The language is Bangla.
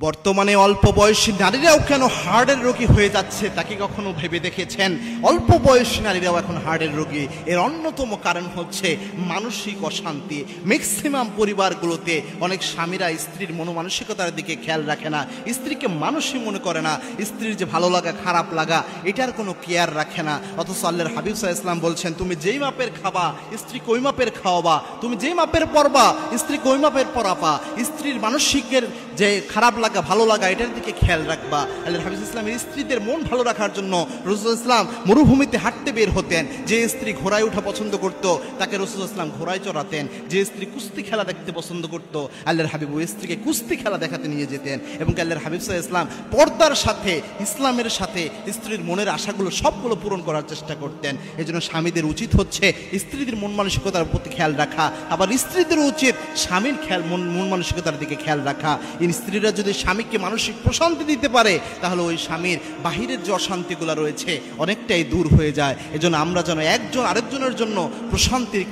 বর্তমানে অল্প বয়সী নারীরাও কেন হার্টের রোগী হয়ে যাচ্ছে তা কি কখনো ভেবে দেখেছেন? অল্প বয়সী নারীরাও এখন হার্টের রোগী। এর অন্যতম কারণ হচ্ছে মানসিক অশান্তি। ম্যাক্সিমাম পরিবারগুলোতে অনেক স্বামীরা স্ত্রীর মনোমানসিকতার দিকে খেয়াল রাখে না, স্ত্রীকে মানুষই মনে করে না, স্ত্রীর যে ভালো লাগা খারাপ লাগা এটার কোনো কেয়ার রাখে না। অথচ আল্লাহর হাবিব সাল্লাল্লাহু আলাইহি ওয়াসাল্লাম বলছেন, তুমি যেই মাপের খাবা স্ত্রীকে ওই মাপের খাওয়াবা, তুমি যেই মাপের পরবা স্ত্রীকে ওই মাপের পরাবা, স্ত্রীর মানসিকের যে খারাপ লাগা ভালো লাগা এটার দিকে খেয়াল রাখবা। আল্লাহর হাবিব ইসলামের স্ত্রীদের মন ভালো রাখার জন্য রাসূল ইসলাম মরুভূমিতে হাঁটতে বের হতেন। যে স্ত্রী ঘোড়ায় ওঠা পছন্দ করত তাকে রাসূল ইসলাম ঘোড়ায় চড়াতেন। যে স্ত্রী কুস্তি খেলা দেখতে পছন্দ করত আল্লাহর হাবিব ওই স্ত্রীকে কুস্তি খেলা দেখাতে নিয়ে যেতেন। এবং আল্লাহর হাবিব সাল্লাল্লাহু আলাইহি ওয়াসাল্লাম পর্দার সাথে ইসলামের সাথে স্ত্রীর মনের আশাগুলো সবগুলো পূরণ করার চেষ্টা করতেন। এজন্য স্বামীদের উচিত হচ্ছে স্ত্রীদের মন মানসিকতার প্রতি খেয়াল রাখা, আবার স্ত্রীদের উচিত স্বামীর মন মানসিকতার দিকে খেয়াল রাখা। এই স্ত্রীরা যদি স্বামীকে মানসিক প্রশান্তি দিতে পারে তাহলে ওই স্বামীর বাহিরের যে অশান্তিগুলো রয়েছে অনেকটাই দূর হয়ে যায়। এজন্য আমরা যেন একজন আরেকজনের জন্য প্রশান্তির